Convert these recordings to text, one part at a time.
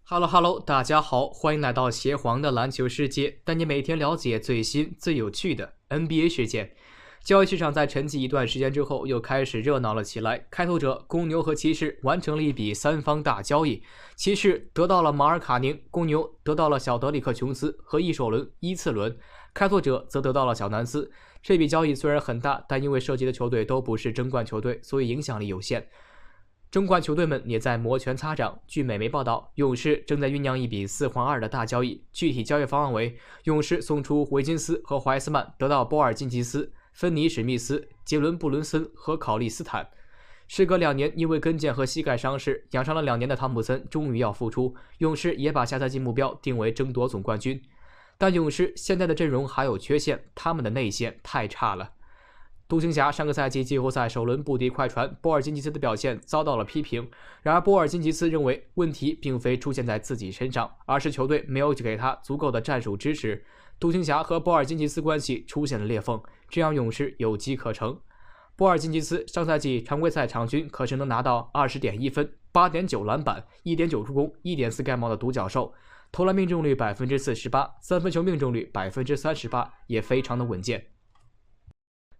Hello，大家好，欢迎来到邪皇的篮球世界，带你每天了解最新最有趣的 NBA 事件。交易市场在沉寂一段时间之后，又开始热闹了起来。开拓者、公牛和骑士完成了一笔三方大交易，骑士得到了马尔卡宁，公牛得到了小德里克琼斯和一首轮、依次轮，开拓者则得到了小南斯。这笔交易虽然很大，但因为涉及的球队都不是争冠球队，所以影响力有限。争冠球队们也在摩拳擦掌。据美媒报道，勇士正在酝酿一笔4换2的大交易，具体交易方案为：勇士送出维金斯和怀斯曼，得到波尔津吉斯、芬尼史密斯、杰伦布伦森和考利斯坦。时隔2年，因为跟腱和膝盖伤势养伤了2年的汤普森终于要复出，勇士也把下赛季目标定为争夺总冠军。但勇士现在的阵容还有缺陷，他们的内线太差了。独行侠上个赛季季后赛首轮不敌快船，波尔津吉斯的表现遭到了批评。然而波尔津吉斯认为问题并非出现在自己身上，而是球队没有给他足够的战术支持。独行侠和波尔津吉斯关系出现了裂缝，这样勇士有机可乘。波尔津吉斯上赛季常规赛场均可是能拿到 20.1 分、8.9 篮板、1.9助攻、1.4盖帽的独角兽，投篮命中率 48%， 三分球命中率 38%， 也非常的稳健。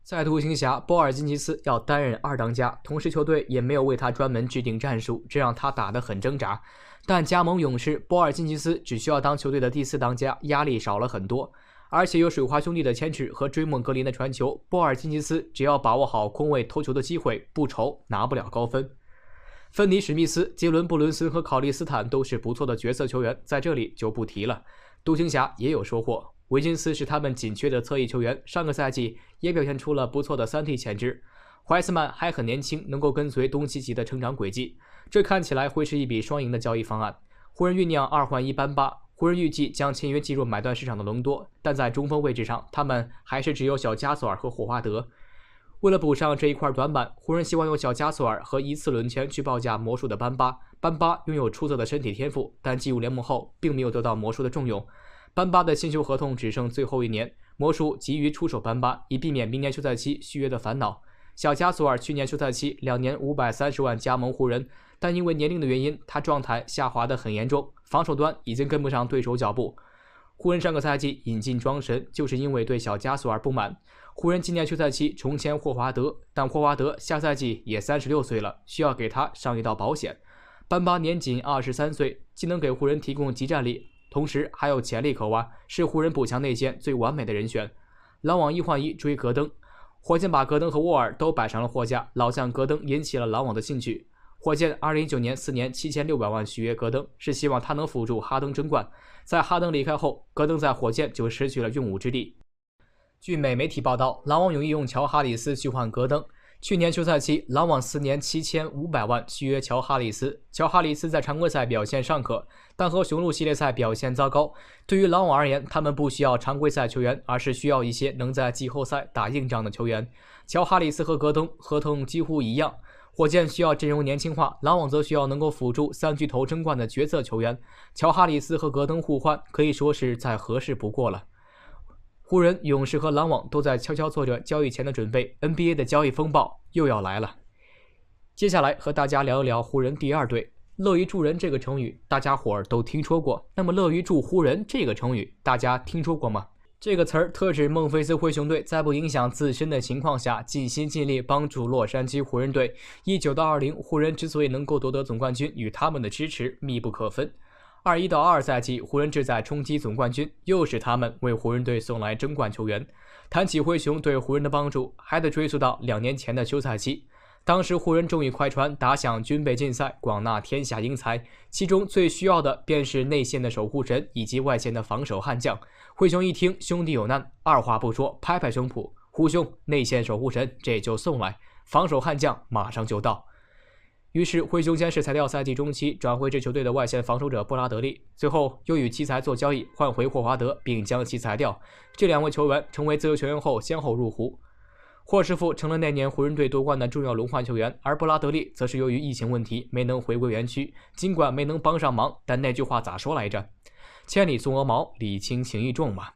在独行侠，波尔津吉斯要担任二当家，同时球队也没有为他专门制定战术，这让他打得很挣扎。但加盟勇士，波尔津吉斯只需要当球队的第4当家，压力少了很多。而且有水花兄弟的牵制和追梦格林的传球，波尔津吉斯只要把握好空位投球的机会，不愁拿不了高分。芬尼史密斯、杰伦布伦森和考利斯坦都是不错的角色球员，在这里就不提了。独行侠也有收获。维金斯是他们紧缺的侧翼球员，上个赛季也表现出了不错的3T 潜质。怀斯曼还很年轻，能够跟随东契奇的成长轨迹，这看起来会是一笔双赢的交易方案。湖人酝酿2换1班巴，湖人预计将签约进入买断市场的隆多，但在中锋位置上，他们还是只有小加索尔和霍华德。为了补上这一块短板，湖人希望用小加索尔和依次轮签去报价魔术的班巴。班巴拥有出色的身体天赋，但进入联盟后并没有得到魔术的重用。班巴的新秀合同只剩最后1年，魔术急于出手班巴，以避免明年休赛期续约的烦恼。小加索尔去年休赛期2年530万加盟湖人，但因为年龄的原因，他状态下滑得很严重，防守端已经跟不上对手脚步。湖人上个赛季引进庄神，就是因为对小加索尔不满。湖人今年休赛期重签霍华德，但霍华德下赛季也36岁了，需要给他上一道保险。班巴年仅23岁，既能给湖人提供即战力，同时还有潜力可挖，是湖人补强内线最完美的人选。篮网1换1追戈登，火箭把戈登和沃尔都摆上了货架，老将戈登引起了篮网的兴趣。火箭2019年4年7600万续约戈登，是希望他能辅助哈登争冠。在哈登离开后，戈登在火箭就失去了用武之地。据美媒体报道，篮网有意用乔哈里斯去换戈登。去年休赛期，篮网4年7500万续约乔哈里斯。乔哈里斯在常规赛表现尚可，但和雄鹿系列赛表现糟糕。对于篮网而言，他们不需要常规赛球员，而是需要一些能在季后赛打硬仗的球员。乔哈里斯和戈登合同几乎一样。火箭需要阵容年轻化，篮网则需要能够辅助3巨头争冠的角色球员。乔哈里斯和戈登互换，可以说是再合适不过了。湖人、勇士和篮网都在悄悄做着交易前的准备 ，NBA 的交易风暴又要来了。接下来和大家聊一聊湖人第2队。乐于助人这个成语大家伙儿都听说过，那么乐于助湖人这个成语大家听说过吗？这个词儿特指孟菲斯灰熊队在不影响自身的情况下，尽心尽力帮助洛杉矶湖人队。19到20，湖人之所以能够夺得总冠军，与他们的支持密不可分。21到22赛季，湖人志在冲击总冠军，又是他们为湖人队送来争冠球员。谈起灰熊对湖人的帮助，还得追溯到2年前的休赛期。当时湖人正与快船打响军备竞赛，广纳天下英才，其中最需要的便是内线的守护神以及外线的防守悍将。灰熊一听兄弟有难，二话不说，拍拍胸脯，胡兄内线守护神这就送来，防守悍将马上就到。于是灰熊先是裁掉赛季中期转会至球队的外线防守者布拉德利，随后又与奇才做交易换回霍华德，并将其裁掉。这2位球员成为自由球员后先后入湖。霍师傅成了那年湖人队夺冠的重要轮换球员，而布拉德利则是由于疫情问题没能回归园区。尽管没能帮上忙，但那句话咋说来着？千里送鹅毛，礼轻情意重嘛。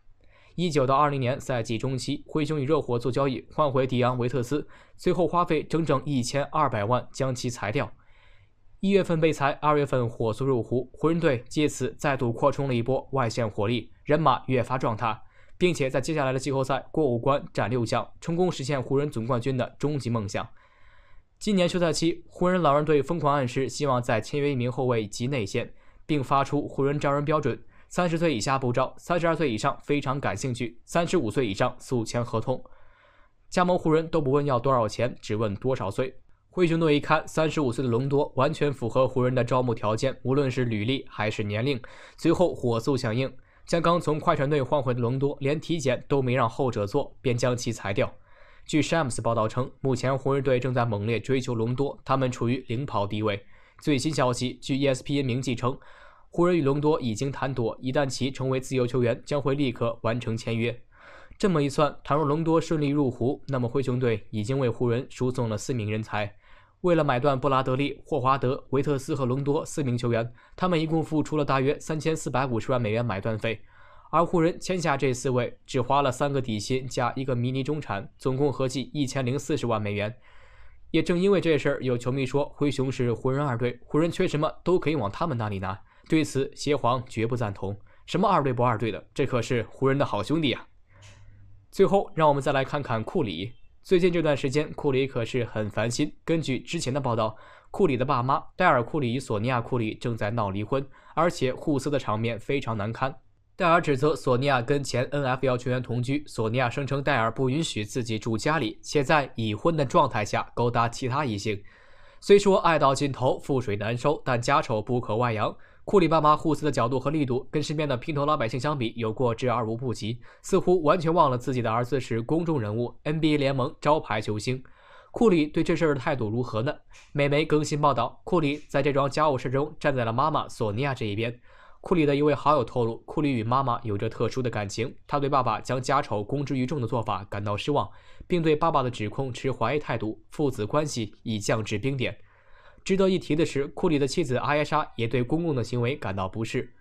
19到20年赛季中期，灰熊与热火做交易换回迪昂维特斯，最后花费整整1200万将其裁掉。1月份被裁，2月份火速入湖，湖人队借此再度扩充了一波外线火力，人马越发壮大，并且在接下来的季后赛过5关斩6将，成功实现湖人总冠军的终极梦想。今年休赛期，湖人老人队疯狂暗示希望再签约一名后卫及内线，并发出湖人招人标准：30岁以下不招，32岁以上非常感兴趣，35岁以上速签合同。加盟湖人都不问要多少钱，只问多少岁。灰熊队一看35岁的隆多完全符合湖人的招募条件，无论是履历还是年龄，随后火速响应，将刚从快船队换回的隆多连体检都没让后者做，便将其裁掉。据 Shams 报道称，目前湖人队正在猛烈追求隆多，他们处于领跑地位。最新消息，据 ESPN 明记称，湖人与隆多已经谈妥，一旦其成为自由球员，将会立刻完成签约。这么一算，倘若隆多顺利入湖，那么灰熊队已经为湖人输送了4名人才。为了买断布拉德利、霍华德、维特斯和隆多4名球员，他们一共付出了大约3450万美元买断费。而湖人签下这4位，只花了3个底薪加1个迷你中产，总共合计1040万美元。也正因为这事儿，有球迷说灰熊是湖人二队，湖人缺什么都可以往他们那里拿。对此，协皇绝不赞同。什么二队不二队的，这可是湖人的好兄弟啊！最后，让我们再来看看库里。最近这段时间，库里可是很烦心。根据之前的报道，库里的爸妈戴尔·库里与索尼娅·库里正在闹离婚，而且互撕的场面非常难堪。戴尔指责索尼娅跟前 NFL 球员同居，索尼娅声称戴尔不允许自己住家里，且在已婚的状态下勾搭其他异性。虽说爱到尽头覆水难收，但家丑不可外扬。库里爸妈互撕的角度和力度跟身边的平头老百姓相比，有过之而无不及，似乎完全忘了自己的儿子是公众人物 ，NBA 联盟招牌球星。库里对这事儿的态度如何呢？美媒更新报道，库里在这桩家务事中站在了妈妈索尼娅这一边。库里的一位好友透露，库里与妈妈有着特殊的感情，他对爸爸将家丑公之于众的做法感到失望，并对爸爸的指控持怀疑态度，父子关系已降至冰点。值得一提的是，库里的妻子阿耶莎也对公公的行为感到不适。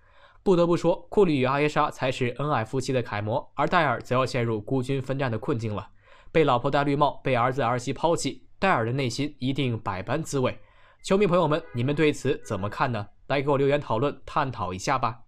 不得不说，库里与阿耶莎才是恩爱夫妻的楷模，而戴尔则要陷入孤军奋战的困境了。被老婆戴绿帽，被儿子儿媳抛弃，戴尔的内心一定百般滋味。球迷朋友们，你们对此怎么看呢？来给我留言讨论探讨一下吧。